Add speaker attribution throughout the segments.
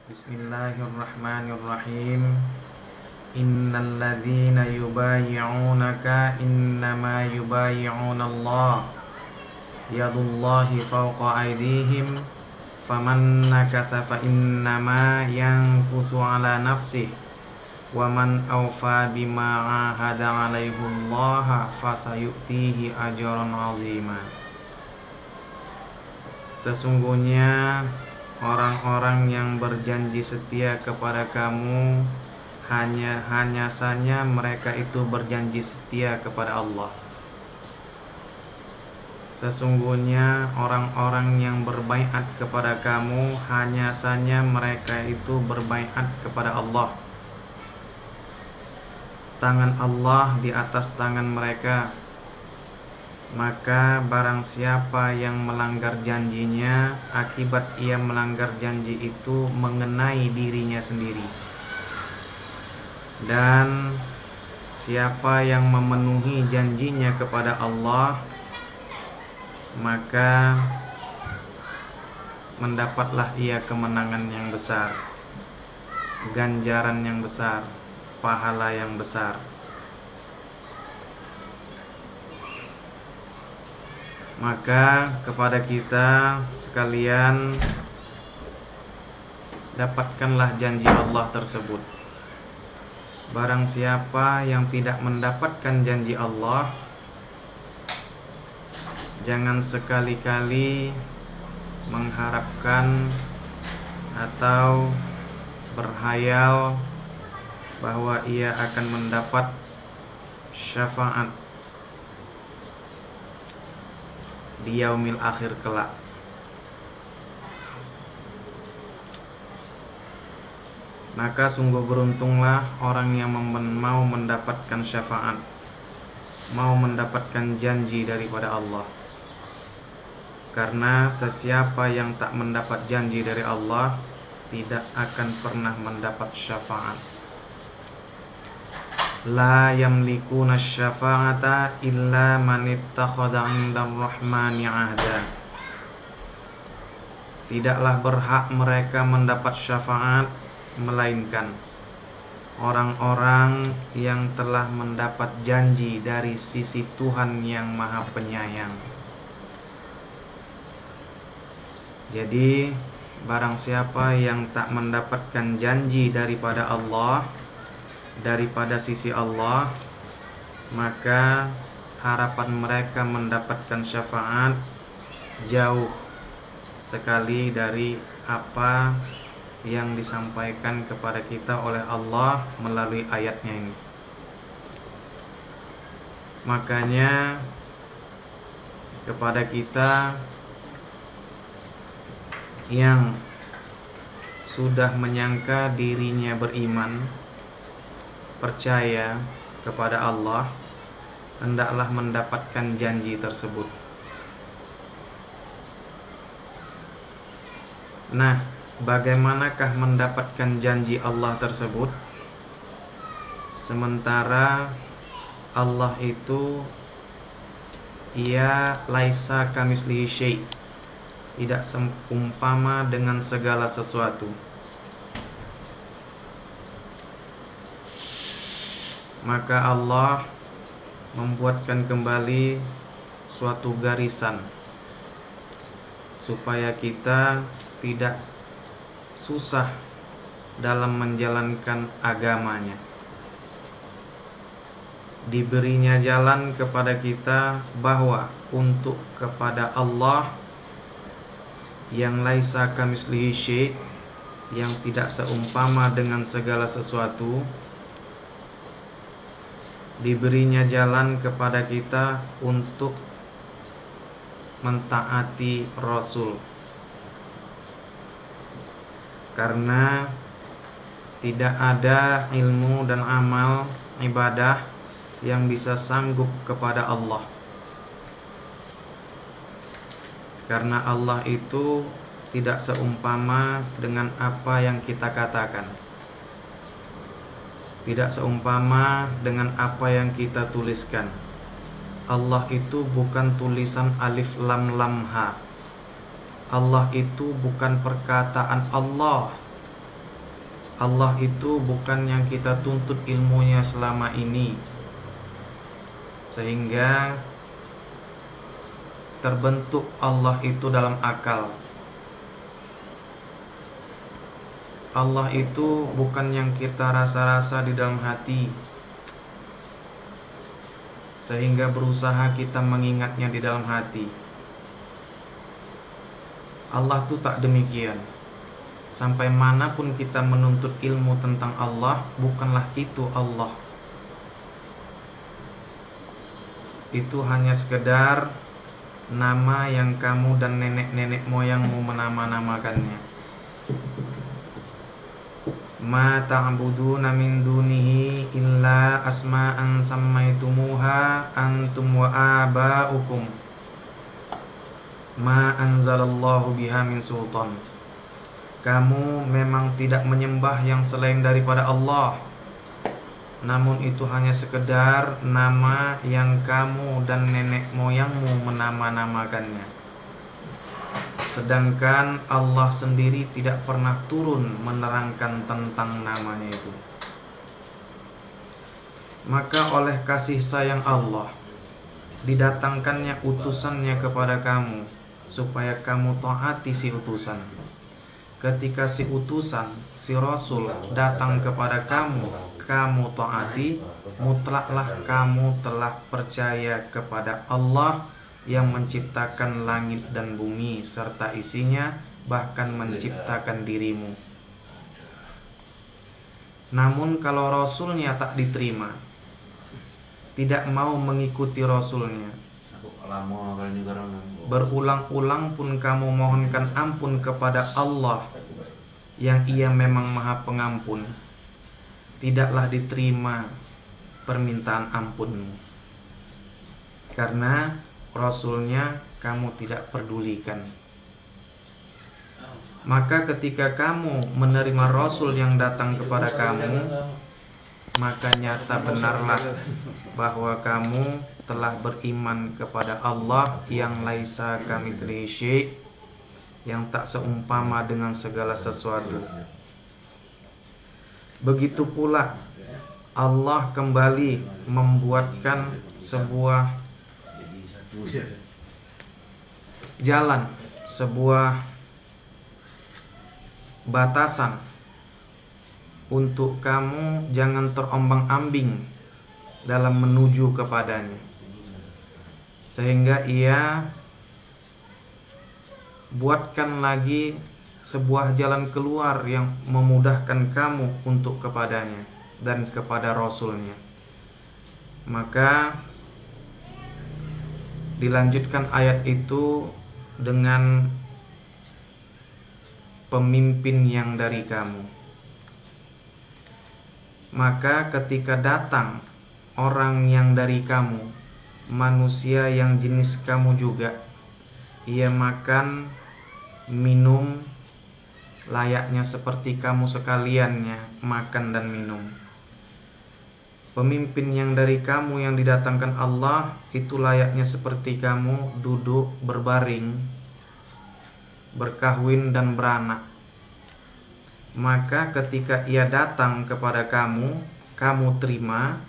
Speaker 1: Bismillahirrahmanirrahim. Innal ladzina yubayyi'unaka innama yubayyi'unallah yadullahi fawqa aydihim faman nakatha fa innama yankusu ala nafsihi wa man awfa bima 'ahada 'alaihillaha fasayu'tihi ajran 'azima. Sesungguhnya orang-orang yang berjanji setia kepada kamu hanya saja mereka itu berjanji setia kepada Allah. Sesungguhnya orang-orang yang berbaiat kepada kamu hanya saja mereka itu berbaiat kepada Allah. Tangan Allah di atas tangan mereka. Maka barang siapa yang melanggar janjinya, akibat ia melanggar janji itu mengenai dirinya sendiri. Dan siapa yang memenuhi janjinya kepada Allah, maka mendapatlah ia kemenangan yang besar, ganjaran yang besar, pahala yang besar. Maka kepada kita sekalian, dapatkanlah janji Allah tersebut. Barang siapa yang tidak mendapatkan janji Allah, jangan sekali-kali mengharapkan atau berhayal bahwa ia akan mendapat syafaat di yaumil akhir kelak. Maka sungguh beruntunglah orang yang mau mendapatkan syafaat, mau mendapatkan janji daripada Allah. Karena sesiapa yang tak mendapat janji dari Allah tidak akan pernah mendapat syafaat. La yamlikuna syafa'ata illa man ittakhadha 'indar rahmani 'ahda. Tidaklah berhak mereka mendapat syafaat melainkan orang-orang yang telah mendapat janji dari sisi Tuhan yang Maha Penyayang. Jadi barang siapa yang tak mendapatkan janji daripada Allah, daripada sisi Allah, maka harapan mereka mendapatkan syafaat jauh sekali dari apa yang disampaikan kepada kita oleh Allah melalui ayatnya ini. Makanya kepada kita yang sudah menyangka dirinya beriman, percaya kepada Allah, hendaklah mendapatkan janji tersebut. Nah, bagaimanakah mendapatkan janji Allah tersebut? Sementara Allah itu ia laisa kamislihi syai', tidak seumpama dengan segala sesuatu. Maka Allah membuatkan kembali suatu garisan supaya kita tidak susah dalam menjalankan agamanya. Diberinya jalan kepada kita bahwa untuk kepada Allah yang laisa kamislihi syai', yang tidak seumpama dengan segala sesuatu, diberinya jalan kepada kita untuk mentaati Rasul. Karena tidak ada ilmu dan amal ibadah yang bisa sanggup kepada Allah. Karena Allah itu tidak seumpama dengan apa yang kita katakan, tidak seumpama dengan apa yang kita tuliskan. Allah itu bukan tulisan alif lam lam ha. Allah itu bukan perkataan Allah Allah itu bukan yang kita tuntut ilmunya selama ini, sehingga terbentuk Allah itu dalam akal. Allah itu bukan yang kita rasa-rasa di dalam hati, sehingga berusaha kita mengingatnya di dalam hati. Allah itu tak demikian. Sampai manapun kita menuntut ilmu tentang Allah, bukanlah itu Allah. Itu hanya sekedar nama yang kamu dan nenek-nenek moyangmu menama-namakannya. Ma ta'buduna min dunihi illa asma'an sammaitumuha antum wa aba'ukum ma anzalallahu biha min sultan. Kamu memang tidak menyembah yang selain daripada Allah, namun itu hanya sekedar nama yang kamu dan nenek moyangmu menama-namakannya. Sedangkan Allah sendiri tidak pernah turun menerangkan tentang namanya itu. Maka oleh kasih sayang Allah, didatangkannya utusannya kepada kamu, supaya kamu taati si utusan. Ketika si utusan, si Rasul datang kepada kamu, kamu taati, mutlaklah kamu telah percaya kepada Allah yang menciptakan langit dan bumi serta isinya, bahkan menciptakan dirimu. Namun kalau Rasulnya tak diterima, tidak mau mengikuti Rasulnya, berulang-ulang pun kamu mohonkan ampun kepada Allah yang Ia memang Maha Pengampun, tidaklah diterima permintaan ampunmu, karena Rasulnya kamu tidak pedulikan. Maka ketika kamu menerima Rasul yang datang kepada kamu, maka nyata benarlah bahwa kamu telah beriman kepada Allah yang laisa kamitslihi syai', yang tak seumpama dengan segala sesuatu. Begitu pula Allah kembali membuatkan sebuah jalan, sebuah batasan untuk kamu jangan terombang-ambing dalam menuju kepadanya, sehingga Ia buatkan lagi sebuah jalan keluar yang memudahkan kamu untuk kepadanya dan kepada Rasulnya. Maka dilanjutkan ayat itu dengan pemimpin yang dari kamu. Maka ketika datang orang yang dari kamu, manusia yang jenis kamu juga, ia makan, minum layaknya seperti kamu sekaliannya makan dan minum. Pemimpin yang dari kamu yang didatangkan Allah itu layaknya seperti kamu duduk berbaring, berkahwin dan beranak. Maka ketika ia datang kepada kamu, kamu terima.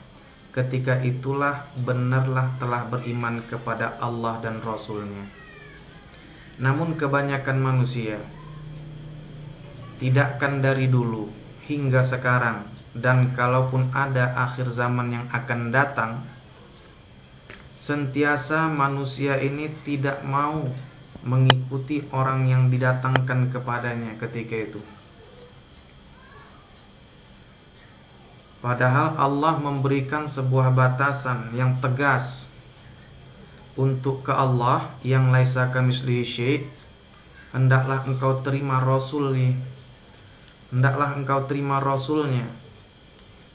Speaker 1: Ketika itulah benarlah telah beriman kepada Allah dan Rasulnya. Namun kebanyakan manusia, tidakkan dari dulu hingga sekarang, dan kalaupun ada akhir zaman yang akan datang, sentiasa manusia ini tidak mau mengikuti orang yang didatangkan kepadanya ketika itu. Padahal Allah memberikan sebuah batasan yang tegas untuk ke Allah yang laisa kamitslihi syai'. Hendaklah engkau terima Rasulnya, hendaklah engkau terima Rasulnya.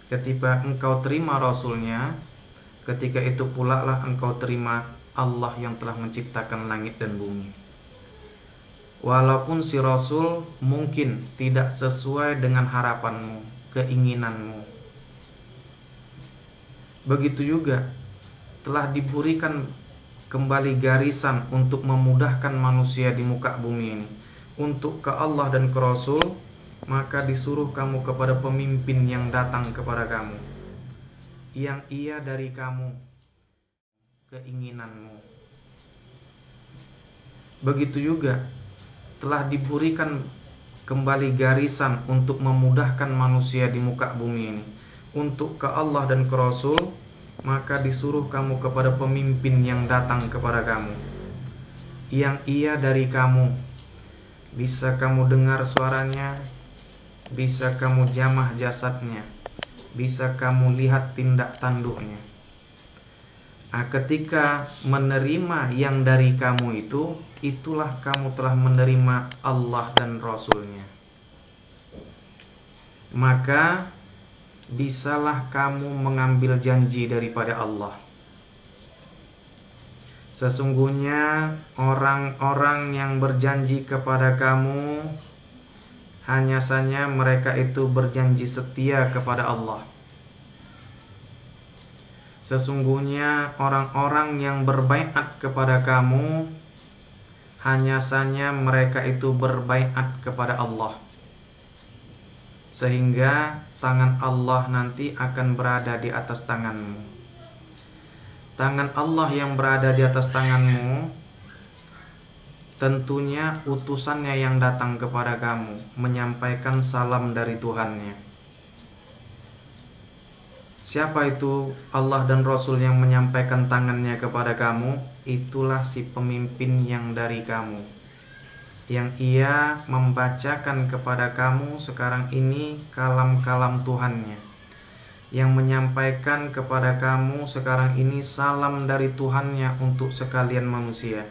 Speaker 1: Ketika engkau terima Rasulnya, ketika itu pula lah engkau terima Allah yang telah menciptakan langit dan bumi. Walaupun si Rasul mungkin tidak sesuai dengan harapanmu, keinginanmu. Begitu juga telah diberikan kembali garisan untuk memudahkan manusia di muka bumi ini untuk ke Allah dan ke Rasul, maka disuruh kamu kepada pemimpin yang datang kepada kamu, yang ia dari kamu keinginanmu. Begitu juga telah diberikan kembali garisan untuk memudahkan manusia di muka bumi ini untuk ke Allah dan ke Rasul, maka disuruh kamu kepada pemimpin yang datang kepada kamu, yang ia dari kamu, bisa kamu dengar suaranya, bisa kamu jamah jasadnya, bisa kamu lihat tindak tanduknya. Ketika menerima yang dari kamu itu, itulah kamu telah menerima Allah dan Rasulnya. Maka bisalah kamu mengambil janji daripada Allah. Sesungguhnya orang-orang yang berjanji kepada kamu, hanya saja mereka itu berjanji setia kepada Allah. Sesungguhnya orang-orang yang berbaiat kepada kamu, hanya saja mereka itu berbaiat kepada Allah. Sehingga tangan Allah nanti akan berada di atas tanganmu. Tangan Allah yang berada di atas tanganmu, tentunya utusannya yang datang kepada kamu, menyampaikan salam dari Tuhannya. Siapa itu Allah dan Rasul yang menyampaikan tangannya kepada kamu? Itulah si pemimpin yang dari kamu, yang ia membacakan kepada kamu sekarang ini kalam-kalam Tuhannya, yang menyampaikan kepada kamu sekarang ini salam dari Tuhannya untuk sekalian manusia.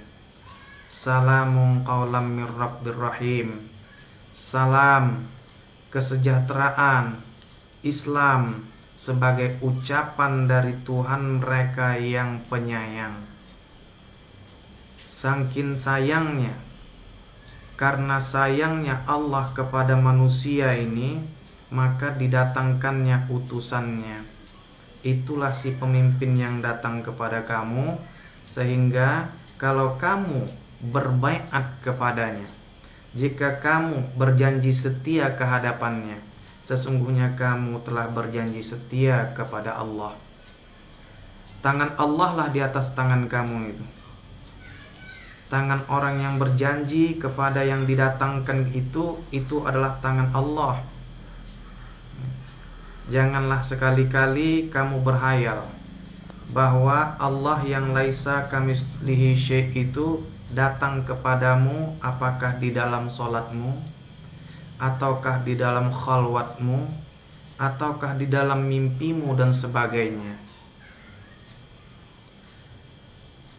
Speaker 1: Salamun qaulam mir rabbir rahim. Salam kesejahteraan Islam sebagai ucapan dari Tuhan mereka yang penyayang. Saking sayangnya, karena sayangnya Allah kepada manusia ini, maka didatangkannya utusannya. Itulah si pemimpin yang datang kepada kamu, sehingga kalau kamu berbaiat kepadanya, jika kamu berjanji setia ke hadapannya, sesungguhnya kamu telah berjanji setia kepada Allah. Tangan Allah lah di atas tangan kamu itu. Tangan orang yang berjanji kepada yang didatangkan itu adalah tangan Allah. Janganlah sekali-kali kamu berhayal bahwa Allah yang laisa kamitslihi syai' itu datang kepadamu apakah di dalam sholatmu, ataukah di dalam khalwatmu, ataukah di dalam mimpimu dan sebagainya.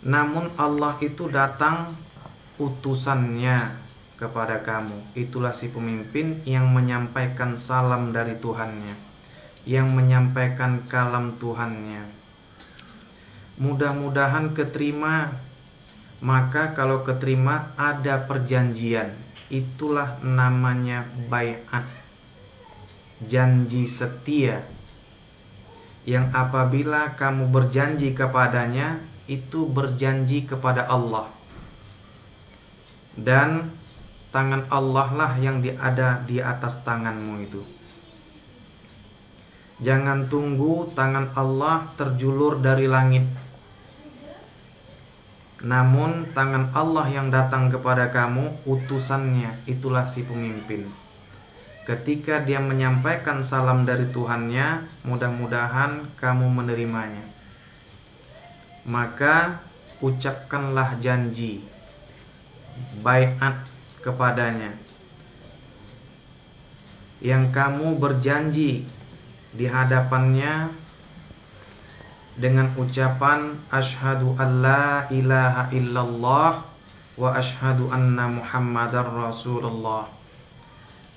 Speaker 1: Namun Allah itu datang utusannya kepada kamu. Itulah si pemimpin yang menyampaikan salam dari Tuhannya, yang menyampaikan kalam Tuhannya. Mudah-mudahan keterima. Maka kalau keterima ada perjanjian, itulah namanya baiat, janji setia, yang apabila kamu berjanji kepadanya, itu berjanji kepada Allah, dan tangan Allah lah yang ada di atas tanganmu itu. Jangan tunggu tangan Allah terjulur dari langit, namun tangan Allah yang datang kepada kamu, utusannya, itulah si pemimpin. Ketika dia menyampaikan salam dari Tuhannya, mudah-mudahan kamu menerimanya. Maka ucapkanlah janji baiat kepadanya, yang kamu berjanji di hadapannya dengan ucapan asyhadu alla ilaha illallah wa asyhadu anna muhammadar rasulullah.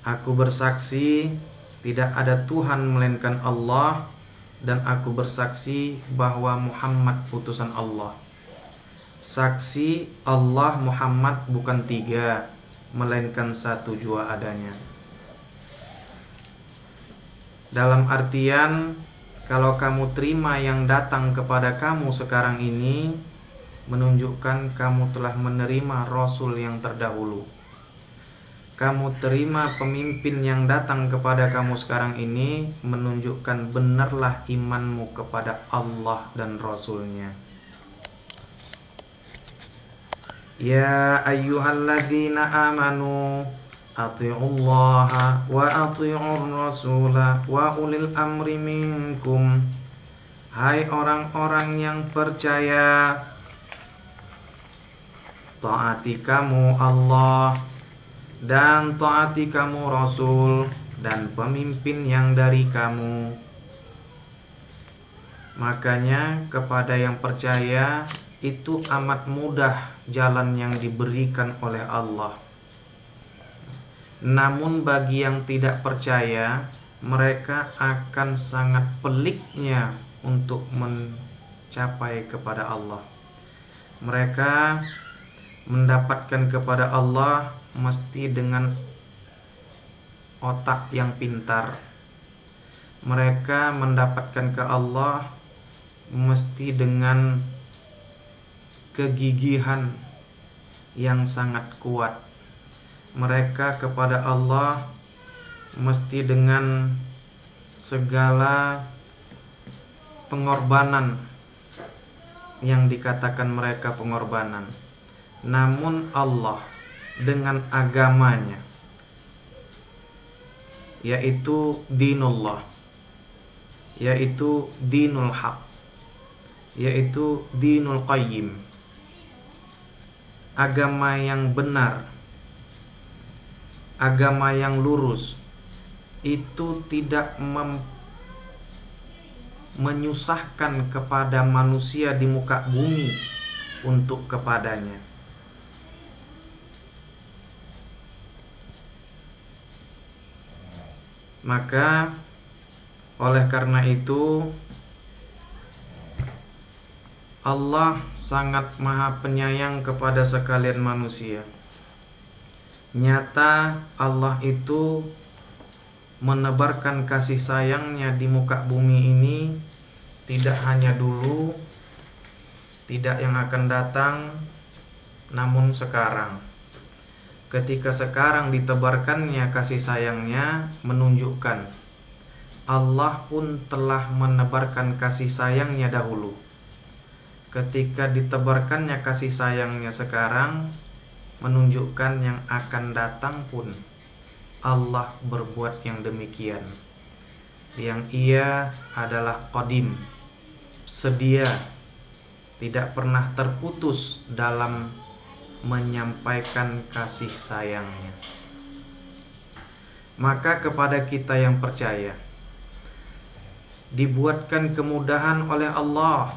Speaker 1: Aku bersaksi tidak ada Tuhan melainkan Allah, dan aku bersaksi bahwa Muhammad utusan Allah. Saksi Allah Muhammad bukan 3, melainkan 1 jua adanya. Dalam artian, kalau kamu terima yang datang kepada kamu sekarang ini, menunjukkan kamu telah menerima Rasul yang terdahulu. kamu terima pemimpin yang datang kepada kamu sekarang ini menunjukkan benarlah imanmu kepada Allah dan Rasul-Nya. Ya ayyuhalladzina amanu ati'ullaha wa ati'ur rasula wa ulil amri minkum. Hai orang-orang yang percaya, taati kamu Allah dan taati kamu Rasul dan pemimpin yang dari kamu. Makanya kepada yang percaya itu amat mudah jalan yang diberikan oleh Allah. Namun bagi yang tidak percaya, mereka akan sangat peliknya untuk mencapai kepada Allah. Mereka mendapatkan kepada Allah mesti dengan otak yang pintar. Mereka mendapatkan ke Allah mesti dengan kegigihan yang sangat kuat. Mereka kepada Allah mesti dengan segala pengorbanan yang dikatakan mereka pengorbanan. Namun Allah dengan agamanya, yaitu dinullah, yaitu dinul haq, yaitu dinul qayyim, agama yang benar, agama yang lurus, itu tidak menyusahkan kepada manusia di muka bumi untuk kepadanya. Maka oleh karena itu Allah sangat maha penyayang kepada sekalian manusia. Nyata Allah itu menebarkan kasih sayangnya di muka bumi ini tidak hanya dulu, tidak yang akan datang, namun sekarang. Ketika sekarang ditebarkannya kasih sayangnya, menunjukkan Allah pun telah menebarkan kasih sayangnya dahulu. Ketika ditebarkannya kasih sayangnya sekarang, menunjukkan yang akan datang pun Allah berbuat yang demikian. Yang Ia adalah qadim, sedia, tidak pernah terputus dalam menyampaikan kasih sayangnya. Maka kepada kita yang percaya, dibuatkan kemudahan oleh Allah.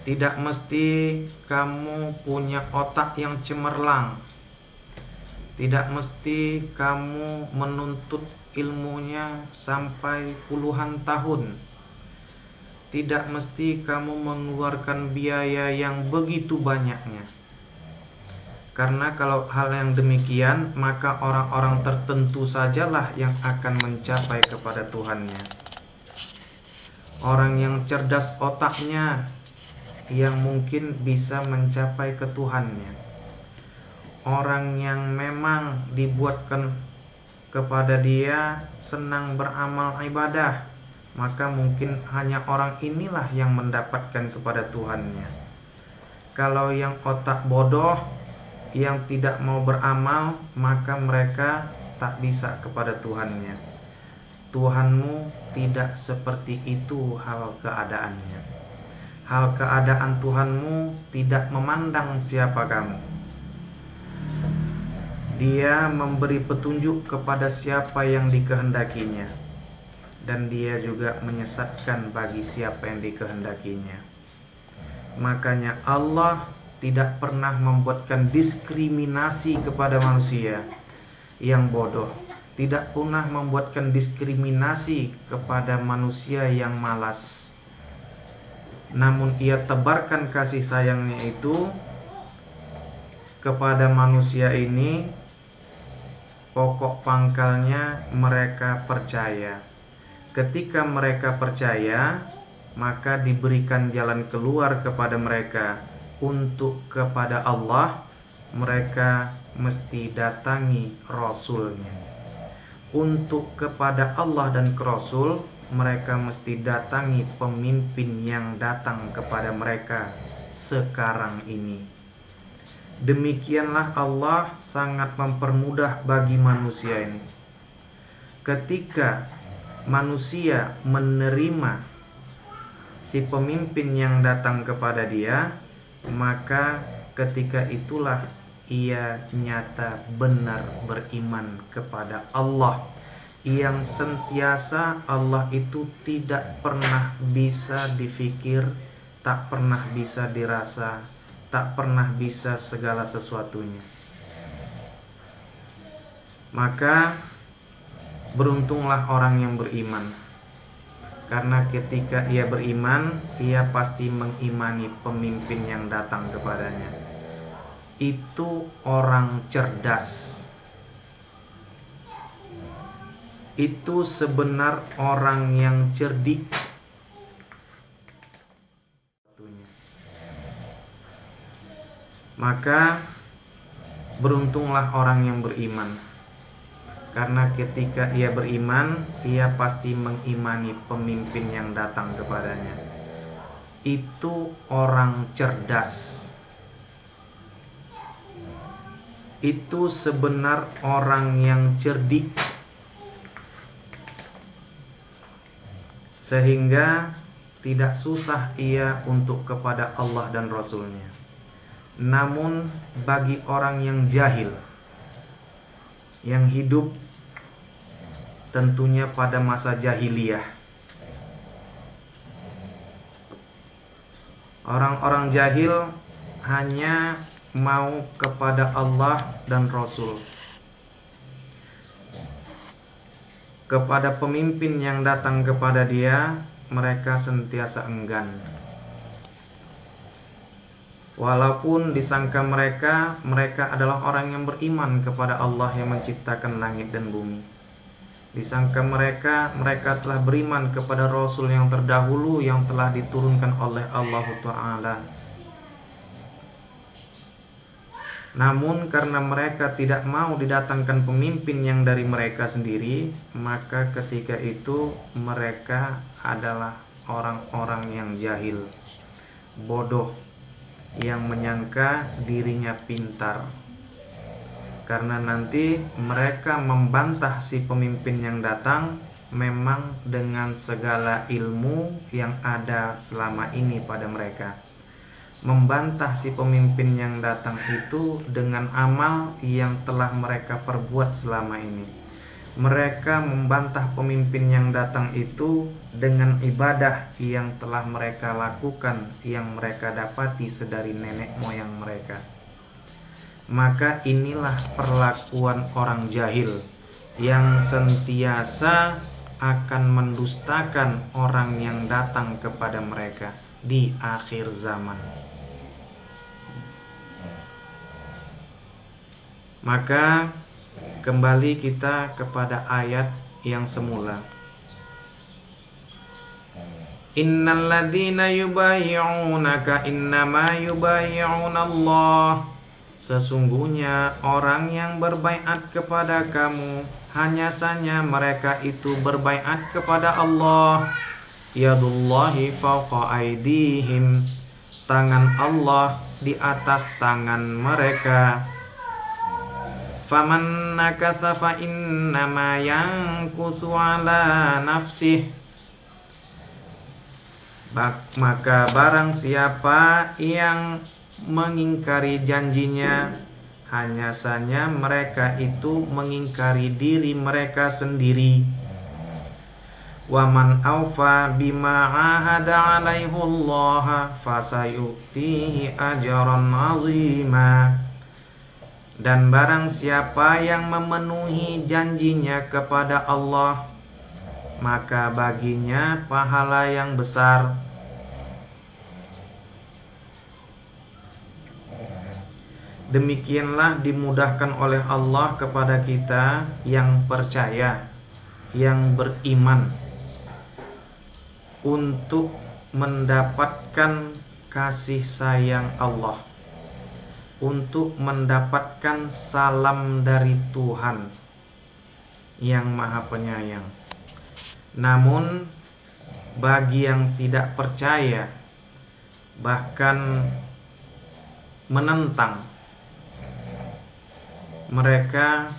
Speaker 1: Tidak mesti kamu punya otak yang cemerlang. Tidak mesti kamu menuntut ilmunya sampai puluhan tahun. Tidak mesti kamu mengeluarkan biaya yang begitu banyaknya. Karena kalau hal yang demikian, maka orang-orang tertentu sajalah yang akan mencapai kepada Tuhannya. Orang yang cerdas otaknya yang mungkin bisa mencapai ke Tuhannya. Orang yang memang dibuatkan kepada dia senang beramal ibadah, maka mungkin hanya orang inilah yang mendapatkan kepada Tuhannya. Kalau yang otak bodoh, yang tidak mau beramal, maka mereka tak bisa kepada Tuhannya. Tuhanmu tidak seperti itu hal keadaannya. Hal keadaan Tuhanmu tidak memandang siapa kamu. Dia memberi petunjuk kepada siapa yang dikehendakinya, dan Dia juga menyesatkan bagi siapa yang dikehendakinya. Makanya Allah tidak pernah membuatkan diskriminasi kepada manusia yang bodoh, tidak pernah membuatkan diskriminasi kepada manusia yang malas. Namun Ia tebarkan kasih sayangnya itu kepada manusia ini. Pokok pangkalnya mereka percaya. Ketika mereka percaya, maka diberikan jalan keluar kepada mereka untuk kepada Allah. Mereka mesti datangi Rasulnya. Untuk kepada Allah dan Rasul, mereka mesti datangi pemimpin yang datang kepada mereka sekarang ini. Demikianlah Allah sangat mempermudah bagi manusia ini. Ketika manusia menerima si pemimpin yang datang kepada dia, maka ketika itulah ia nyata benar beriman kepada Allah, yang sentiasa Allah itu tidak pernah bisa difikir, tak pernah bisa dirasa, tak pernah bisa segala sesuatunya. Maka beruntunglah orang yang beriman, karena ketika ia beriman, ia pasti mengimani pemimpin yang datang kepadanya. Itu orang cerdas. Itu sebenar orang yang cerdik. Maka beruntunglah orang yang beriman, karena ketika ia beriman, ia pasti mengimani pemimpin yang datang kepadanya. Itu orang cerdas. Itu sebenar orang yang cerdik, sehingga tidak susah ia untuk kepada Allah dan Rasulnya. Namun bagi orang yang jahil, yang hidup tentunya pada masa jahiliyah, orang-orang jahil hanya mau kepada Allah dan Rasul. Kepada pemimpin yang datang kepada dia, mereka sentiasa enggan. Walaupun disangka mereka adalah orang yang beriman kepada Allah yang menciptakan langit dan bumi. Disangka mereka telah beriman kepada Rasul yang terdahulu yang telah diturunkan oleh Allah Ta'ala. Namun karena mereka tidak mau didatangkan pemimpin yang dari mereka sendiri, maka ketika itu mereka adalah orang-orang yang jahil, bodoh, yang menyangka dirinya pintar. Karena nanti mereka membantah si pemimpin yang datang memang dengan segala ilmu yang ada selama ini pada mereka. Membantah si pemimpin yang datang itu dengan amal yang telah mereka perbuat selama ini. Mereka membantah pemimpin yang datang itu dengan ibadah yang telah mereka lakukan, yang mereka dapati sedari nenek moyang mereka. Maka inilah perlakuan orang jahil yang sentiasa akan mendustakan orang yang datang kepada mereka di akhir zaman. Maka kembali kita kepada ayat yang semula. Innal ladzina yubayyi'unaka innama yubayyi'una Allah. Sesungguhnya orang yang berbaiat kepada kamu hanya saja mereka itu berbaiat kepada Allah. Yadullahi fawqa aydihim. Tangan Allah di atas tangan mereka. Faman nakatha fa innama yankusu ala nafsih. Maka barang siapa yang mengingkari janjinya, hanya saja mereka itu mengingkari diri mereka sendiri. Waman awfa bima ahada alaihi Allah fasayutihi ajran azima. Dan barang siapa yang memenuhi janjinya kepada Allah, maka baginya pahala yang besar. Demikianlah dimudahkan oleh Allah kepada kita yang percaya, yang beriman, untuk mendapatkan kasih sayang Allah, untuk mendapatkan salam dari Tuhan yang Maha Penyayang. Namun bagi yang tidak percaya, bahkan menentang, mereka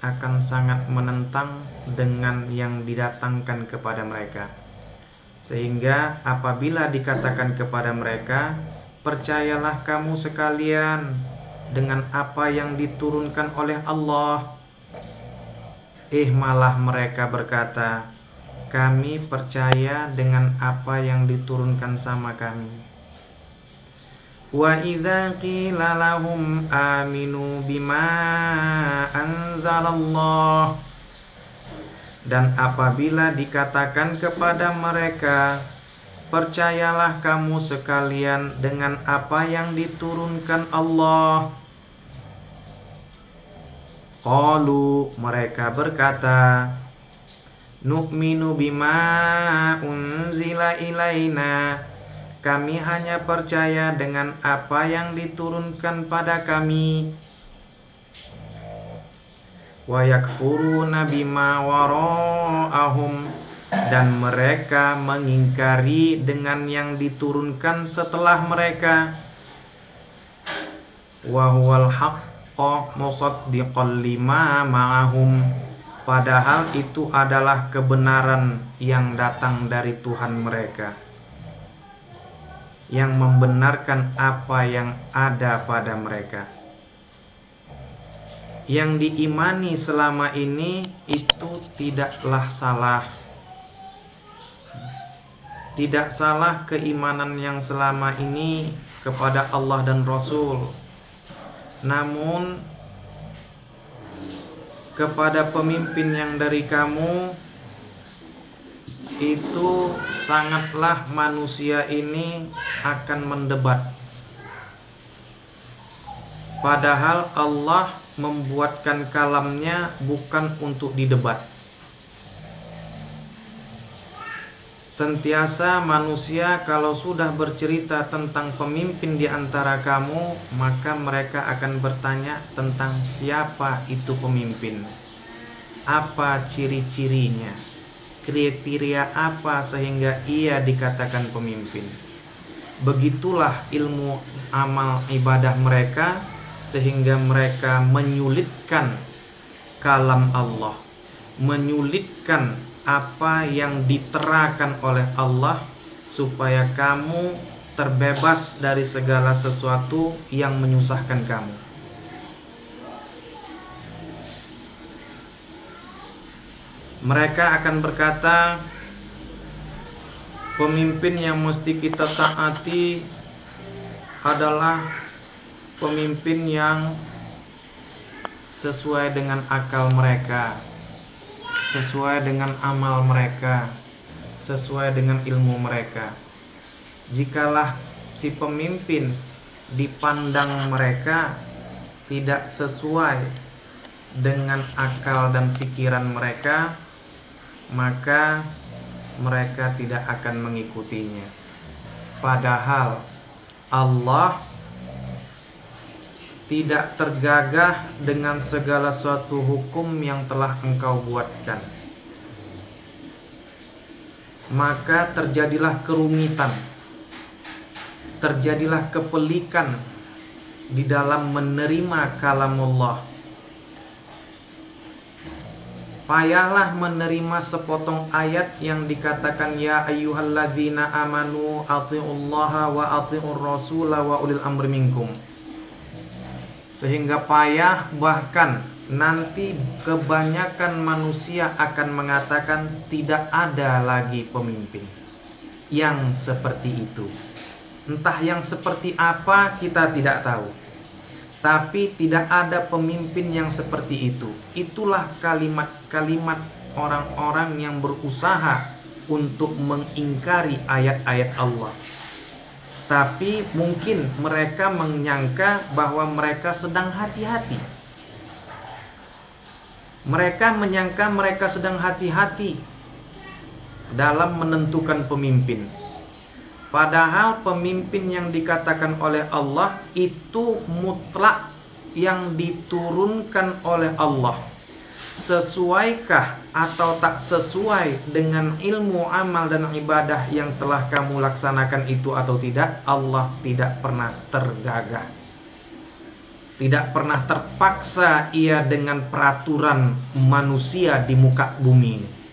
Speaker 1: akan sangat menentang dengan yang didatangkan kepada mereka. Sehingga apabila dikatakan kepada mereka, percayalah kamu sekalian dengan apa yang diturunkan oleh Allah, malah mereka berkata, kami percaya dengan apa yang diturunkan sama kami. Wa idza qila lahum aminu bima anzalallah, dan apabila dikatakan kepada mereka, percayalah kamu sekalian dengan apa yang diturunkan Allah, qalu, mereka berkata, nu'minu bima unzila ilaina, kami hanya percaya dengan apa yang diturunkan pada kami. Wa yakfuruna bima wara'ahum, dan mereka mengingkari dengan yang diturunkan setelah mereka. Wa huwal haqqu musaddiqan lima ma'ahum, padahal itu adalah kebenaran yang datang dari Tuhan mereka, yang membenarkan apa yang ada pada mereka. Yang diimani selama ini itu tidaklah salah. Tidak salah keimanan yang selama ini kepada Allah dan Rasul. Namun kepada pemimpin yang dari kamu, itu sangatlah manusia ini akan mendebat. Padahal Allah membuatkan kalamnya bukan untuk didebat. Sentiasa manusia kalau sudah bercerita tentang pemimpin di antara kamu, maka mereka akan bertanya tentang siapa itu pemimpin, apa ciri-cirinya, kriteria apa sehingga ia dikatakan pemimpin. Begitulah ilmu amal ibadah mereka, sehingga mereka menyulitkan kalam Allah, menyulitkan apa yang diterakan oleh Allah, supaya kamu terbebas dari segala sesuatu yang menyusahkan kamu. Mereka akan berkata, pemimpin yang mesti kita taati adalah pemimpin yang sesuai dengan akal mereka, sesuai dengan amal mereka, sesuai dengan ilmu mereka. Jikalah si pemimpin dipandang mereka tidak sesuai dengan akal dan pikiran mereka, maka mereka tidak akan mengikutinya. Padahal Allah tidak tergagah dengan segala suatu hukum yang telah engkau buatkan. Maka terjadilah kerumitan, terjadilah kepelikan di dalam menerima kalamullah. Payahlah menerima sepotong ayat yang dikatakan, ya ayyuhalladzina amanu atiullaha wa atiur rasula wa ulil amri minkum. Sehingga payah, bahkan nanti kebanyakan manusia akan mengatakan tidak ada lagi pemimpin yang seperti itu. Entah yang seperti apa kita tidak tahu, tapi tidak ada pemimpin yang seperti itu. Itulah kalimat-kalimat orang-orang yang berusaha untuk mengingkari ayat-ayat Allah. Tapi mungkin mereka menyangka bahwa mereka sedang hati-hati. Mereka menyangka mereka sedang hati-hati dalam menentukan pemimpin. Padahal pemimpin yang dikatakan oleh Allah itu mutlak yang diturunkan oleh Allah. Sesuaikah atau tak sesuai dengan ilmu amal dan ibadah yang telah kamu laksanakan itu atau tidak? Allah tidak pernah tergagah, tidak pernah terpaksa ia dengan peraturan manusia di muka bumi.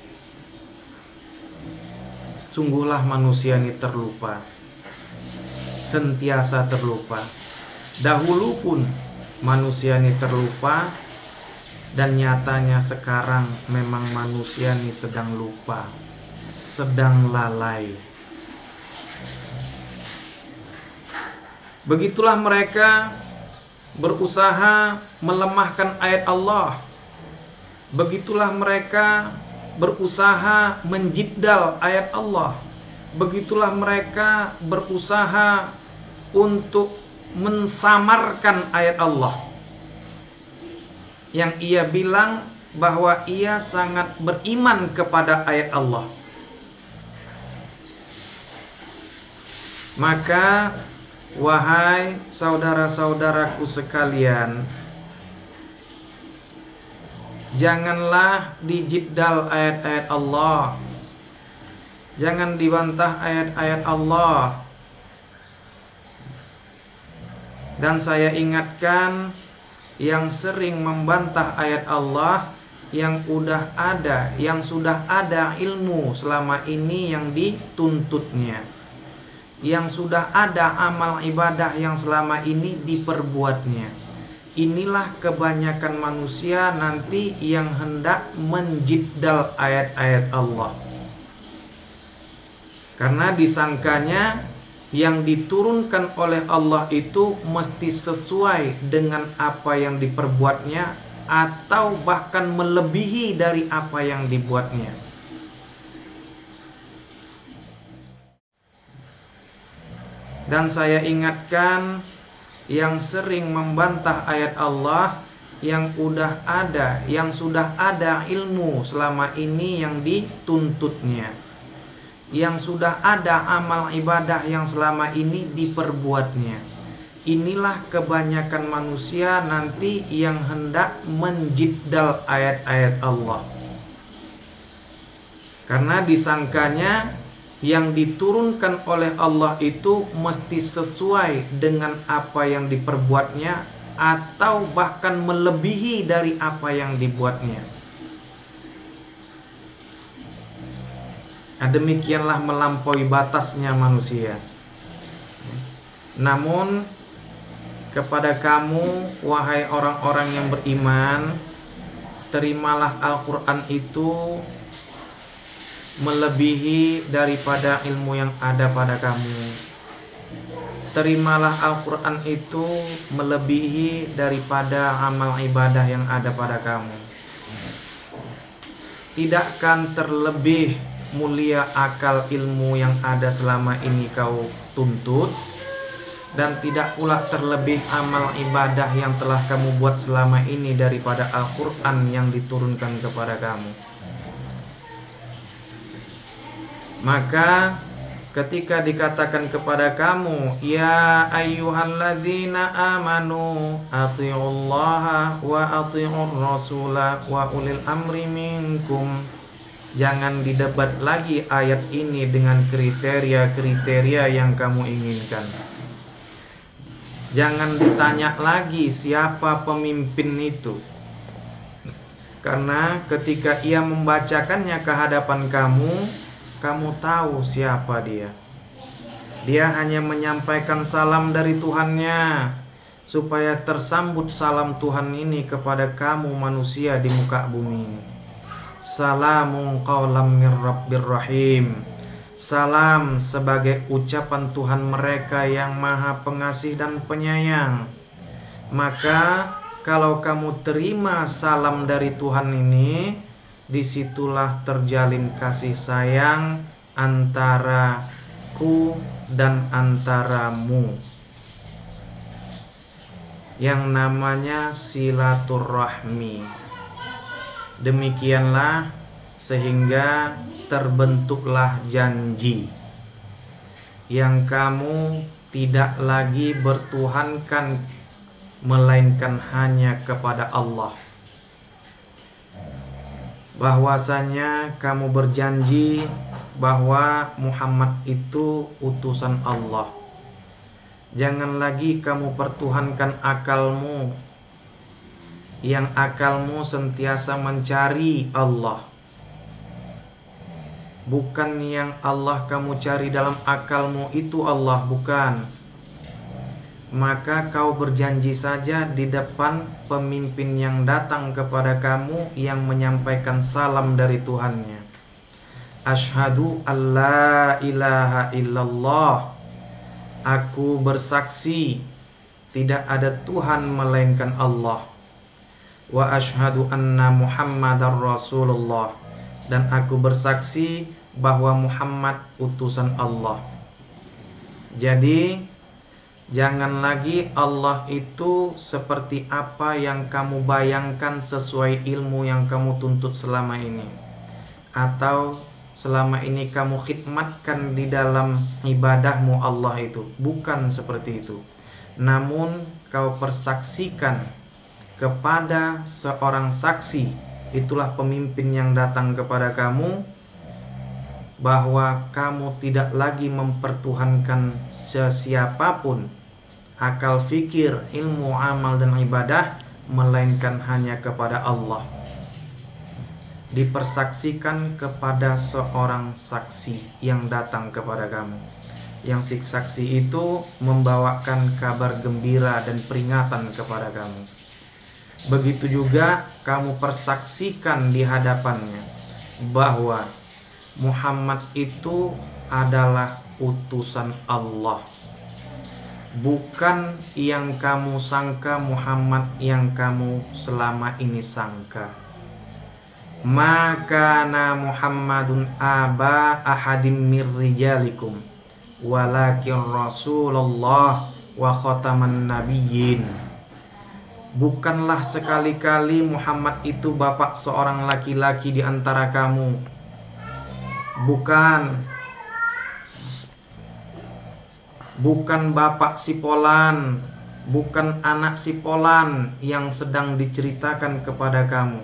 Speaker 1: Sungguhlah manusia ini terlupa, sentiasa terlupa. Dahulu pun manusia ini terlupa, dan nyatanya sekarang memang manusia ini sedang lupa, sedang lalai. Begitulah mereka berusaha melemahkan ayat Allah. Begitulah mereka berusaha menjidal ayat Allah. Begitulah mereka berusaha untuk mensamarkan ayat Allah, yang ia bilang bahwa ia sangat beriman kepada ayat Allah. Maka wahai saudara-saudaraku sekalian, janganlah dijidal ayat-ayat Allah, jangan dibantah ayat-ayat Allah. Dan saya ingatkan, yang sering membantah ayat Allah, yang sudah ada ilmu selama ini yang dituntutnya, yang sudah ada amal ibadah yang selama ini diperbuatnya. Inilah kebanyakan manusia nanti yang hendak menjidal ayat-ayat Allah, karena disangkanya yang diturunkan oleh Allah itu mesti sesuai dengan apa yang diperbuatnya, atau bahkan melebihi dari apa yang dibuatnya. Dan saya ingatkan, yang sering membantah ayat Allah, yang sudah ada ilmu selama ini yang dituntutnya, yang sudah ada amal ibadah yang selama ini diperbuatnya. Inilah kebanyakan manusia nanti yang hendak menjidal ayat-ayat Allah, karena disangkanya yang diturunkan oleh Allah itu mesti sesuai dengan apa yang diperbuatnya, atau bahkan melebihi dari apa yang dibuatnya. Nah, demikianlah melampaui batasnya manusia. Namun kepada kamu, wahai orang-orang yang beriman, terimalah Al-Quran itu melebihi daripada ilmu yang ada pada kamu. Terimalah Al-Quran itu melebihi daripada amal ibadah yang ada pada kamu. Tidakkan terlebih mulia akal ilmu yang ada selama ini kau tuntut, dan tidak pula terlebih amal ibadah yang telah kamu buat selama ini daripada Al-Quran yang diturunkan kepada kamu. Maka ketika dikatakan kepada kamu, ya ayyuhalladzina amanu athi'ullaha wa athi'ur rasula wa ulil amri minkum, jangan didebat lagi ayat ini dengan kriteria-kriteria yang kamu inginkan. Jangan ditanya lagi siapa pemimpin itu, karena ketika ia membacakannya ke hadapan kamu, kamu tahu siapa dia. Dia hanya menyampaikan salam dari Tuhannya, supaya tersambut salam Tuhan ini kepada kamu manusia di muka bumi. Salamun qawlam mir rabbir rahim. Salam sebagai ucapan Tuhan mereka yang maha pengasih dan penyayang. Maka kalau kamu terima salam dari Tuhan ini, disitulah terjalin kasih sayang antaraku dan antaramu, yang namanya silaturahmi. Demikianlah sehingga terbentuklah janji. yang kamu tidak lagi bertuhankan melainkan hanya kepada Allah. Bahwasanya kamu berjanji bahwa Muhammad itu utusan Allah. Jangan lagi kamu pertuhankan akalmu, yang akalmu sentiasa mencari Allah. Bukan yang Allah kamu cari dalam akalmu itu Allah, bukan. Maka kau berjanji saja di depan pemimpin yang datang kepada kamu yang menyampaikan salam dari Tuhannya. Asyhadu alla ilaha illallah. Aku bersaksi tidak ada Tuhan melainkan Allah. Wa asyhadu anna Muhammadar Rasulullah. Dan aku bersaksi bahwa Muhammad utusan Allah. Jadi jangan lagi Allah itu seperti apa yang kamu bayangkan sesuai ilmu yang kamu tuntut selama ini, atau selama ini kamu khidmatkan di dalam ibadahmu Allah itu. Bukan seperti itu. Namun kau persaksikan kepada seorang saksi, itulah pemimpin yang datang kepada kamu, bahwa kamu tidak lagi mempertuhankan sesiapapun, akal fikir, ilmu, amal dan ibadah, melainkan hanya kepada Allah. Dipersaksikan kepada seorang saksi yang datang kepada kamu. Yang si saksi itu membawakan kabar gembira dan peringatan kepada kamu. Begitu juga kamu persaksikan di hadapannya bahwa Muhammad itu adalah utusan Allah. Bukan yang kamu sangka Muhammad yang kamu selama ini sangka. Maka na Muhammadun aba ahadim mir rijalikum walakin Rasulullah wa khataman nabiyyin. Bukanlah sekali-kali Muhammad itu bapak seorang laki-laki di antara kamu. Bukan bapak si Polan, bukan anak si Polan yang sedang diceritakan kepada kamu.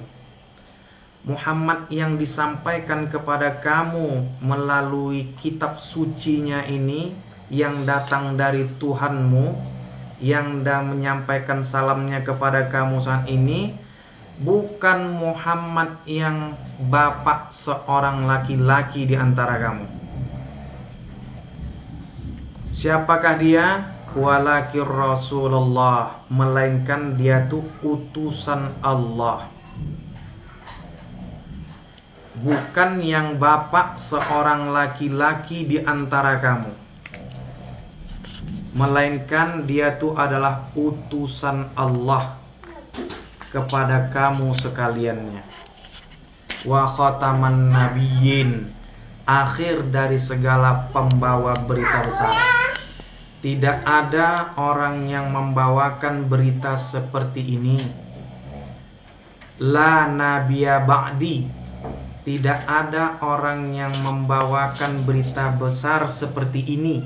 Speaker 1: Muhammad yang disampaikan kepada kamu melalui kitab sucinya ini, yang datang dari Tuhanmu, yang dah menyampaikan salamnya kepada kamu saat ini, bukan Muhammad yang bapak seorang laki-laki di antara kamu. Siapakah dia? Walakin Rasulullah, melainkan dia tuh utusan Allah. Bukan yang bapak seorang laki-laki di antara kamu, melainkan dia tuh adalah utusan Allah kepada kamu sekaliannya. Wa khataman nabiyyin, akhir dari segala pembawa berita besar. Tidak ada orang yang membawakan berita seperti ini. La nabiyya ba'di, tidak ada orang yang membawakan berita besar seperti ini.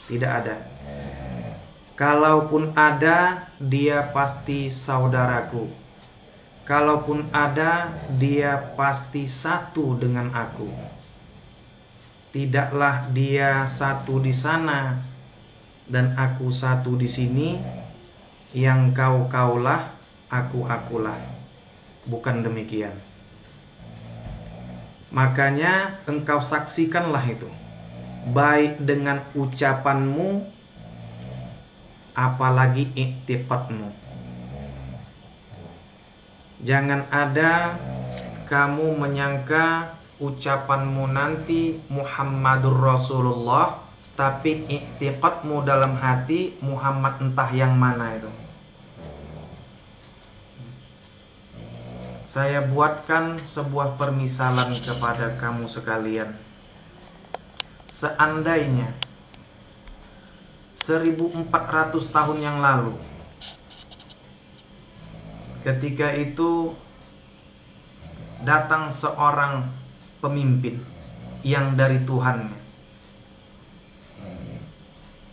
Speaker 1: Tidak ada. Kalaupun ada, dia pasti saudaraku. Kalaupun ada, dia pasti satu dengan aku. Tidaklah dia satu di sana dan aku satu di sini, yang kaulah, akulah. Bukan demikian. Makanya engkau saksikanlah itu, baik dengan ucapanmu, apalagi i'tiqadmu. Jangan ada kamu menyangka ucapanmu nanti Muhammadur Rasulullah, tapi i'tiqadmu dalam hati Muhammad entah yang mana itu. Saya buatkan sebuah permisalan kepada kamu sekalian. Seandainya 1400 tahun yang lalu, ketika itu datang seorang pemimpin yang dari Tuhannya,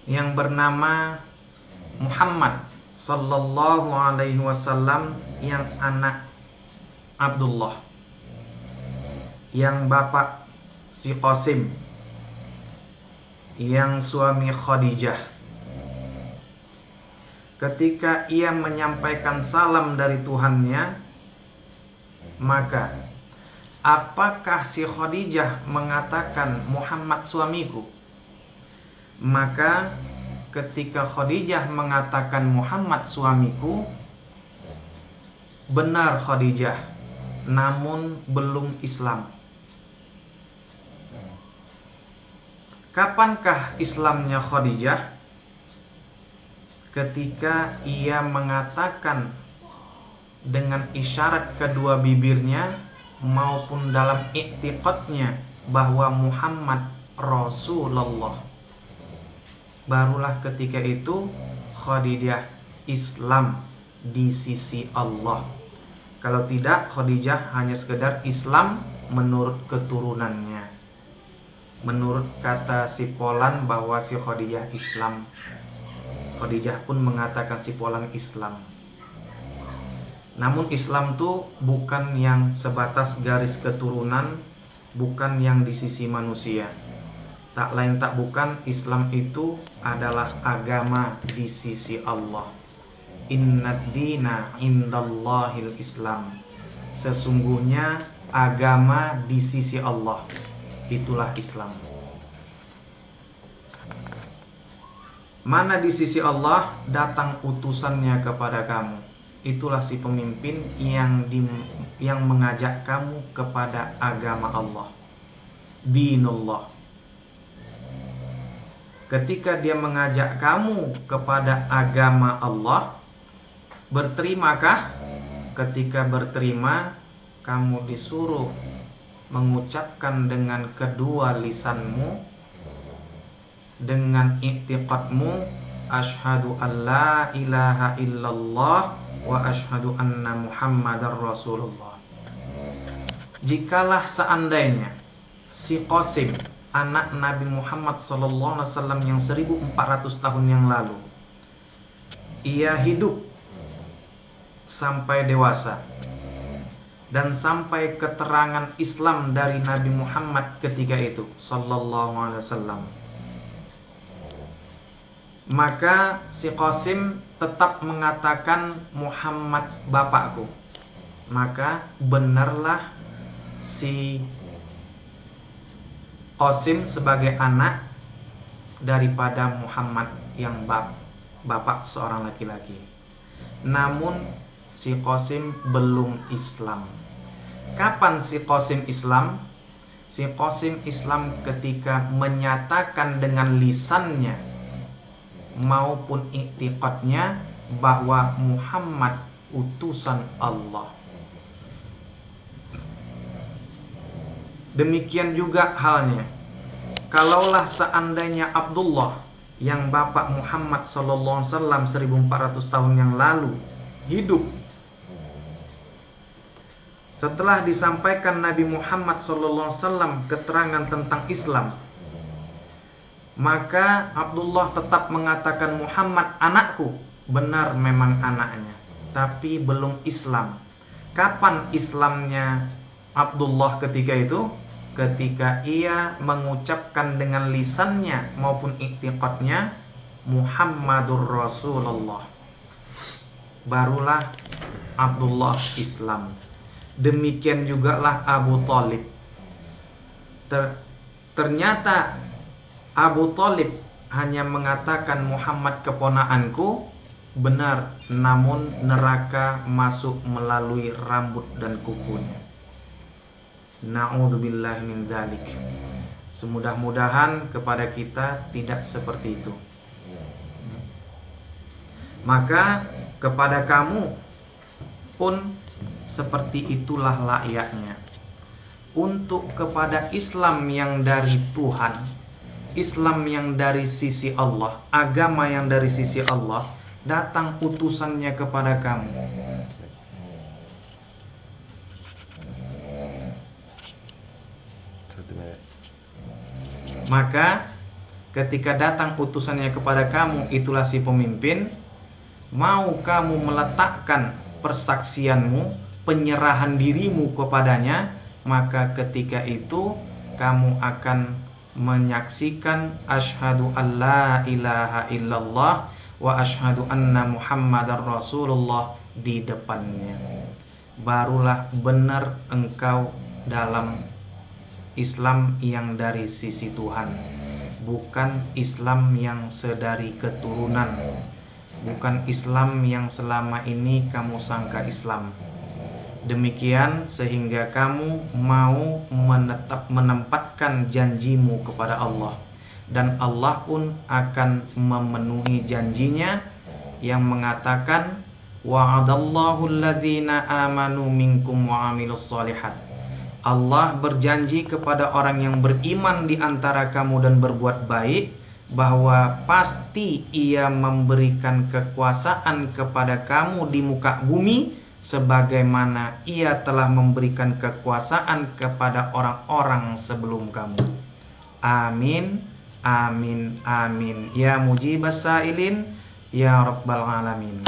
Speaker 1: yang bernama Muhammad sallallahu alaihi wasallam, yang anak Abdullah, yang bapak si Qasim, yang suami Khadijah. Ketika ia menyampaikan salam dari Tuhannya, maka apakah si Khadijah mengatakan Muhammad suamiku? Maka ketika Khadijah mengatakan Muhammad suamiku, benar Khadijah, namun belum Islam. Kapankah Islamnya Khadijah? Ketika ia mengatakan dengan isyarat kedua bibirnya maupun dalam i'tiqadnya bahwa Muhammad Rasulullah. Barulah ketika itu Khadijah Islam di sisi Allah. Kalau tidak, Khadijah hanya sekedar Islam menurut keturunannya. Menurut kata si Polan bahwa si Khadijah Islam, Khadijah pun mengatakan si Polan Islam. Namun Islam itu bukan yang sebatas garis keturunan, bukan yang di sisi manusia. Tak lain tak bukan, Islam itu adalah agama di sisi Allah. Innad dina indallahil Islam. Sesungguhnya agama di sisi Allah, itulah Islam. Mana di sisi Allah datang utusannya kepada kamu. Itulah si pemimpin yang mengajak kamu kepada agama Allah, dinullah. Ketika dia mengajak kamu kepada agama Allah, berterimakah? Ketika berterima, kamu disuruh mengucapkan dengan kedua lisanmu, dengan i'tiqadmu, asyhadu an la ilaha illallah wa asyhadu anna muhammadar rasulullah. Jikalah seandainya si Qasim, anak Nabi Muhammad sallallahu alaihi wasallam yang 1400 tahun yang lalu, ia hidup sampai dewasa dan sampai keterangan Islam dari Nabi Muhammad ketika itu sallallahu alaihi wasallam, maka si Qasim tetap mengatakan Muhammad bapakku. Maka benarlah si Qasim sebagai anak daripada Muhammad yang bapak seorang laki-laki. Namun si Qasim belum Islam. Kapan si Qasim Islam? Si Qasim Islam ketika menyatakan dengan lisannya maupun i'tiqadnya bahwa Muhammad utusan Allah. Demikian juga halnya, kalaulah seandainya Abdullah yang bapak Muhammad sallallahu alaihi wasallam 1400 tahun yang lalu hidup setelah disampaikan Nabi Muhammad sallallahu alaihi wasallam keterangan tentang Islam, maka Abdullah tetap mengatakan Muhammad anakku. Benar memang anaknya, tapi belum Islam. Kapan Islamnya Abdullah ketika itu? Ketika ia mengucapkan dengan lisannya maupun i'tiqadnya Muhammadur Rasulullah, barulah Abdullah Islam. Demikian jugalah Abu Thalib. Ternyata Abu Thalib hanya mengatakan Muhammad keponakanku, benar, namun neraka masuk melalui rambut dan kukunya. Na'udzubillahi min dzalik. Semudah-mudahan kepada kita tidak seperti itu. Maka kepada kamu pun seperti itulah layaknya. Untuk kepada Islam yang dari Tuhan, Islam yang dari sisi Allah, agama yang dari sisi Allah, datang utusannya kepada kamu. Maka ketika datang utusannya kepada kamu, itulah si pemimpin, mau kamu meletakkan persaksianmu, penyerahan dirimu kepadanya, maka ketika itu kamu akan menyaksikan asyhadu alla ilaha illallah wa asyhadu anna muhammadar rasulullah di depannya. Barulah benar engkau dalam Islam yang dari sisi Tuhan, bukan Islam yang sedari keturunan, bukan Islam yang selama ini kamu sangka Islam. Demikian sehingga kamu mau menempatkan janjimu kepada Allah, dan Allah pun akan memenuhi janjinya yang mengatakan wa'adallahu alladhina amanu minkum wa amilus solihat. Allah berjanji kepada orang yang beriman di antara kamu dan berbuat baik, bahwa pasti Ia memberikan kekuasaan kepada kamu di muka bumi sebagaimana Ia telah memberikan kekuasaan kepada orang-orang sebelum kamu. Amin, amin, amin. Ya mujibas sailin, ya rabbal alamin.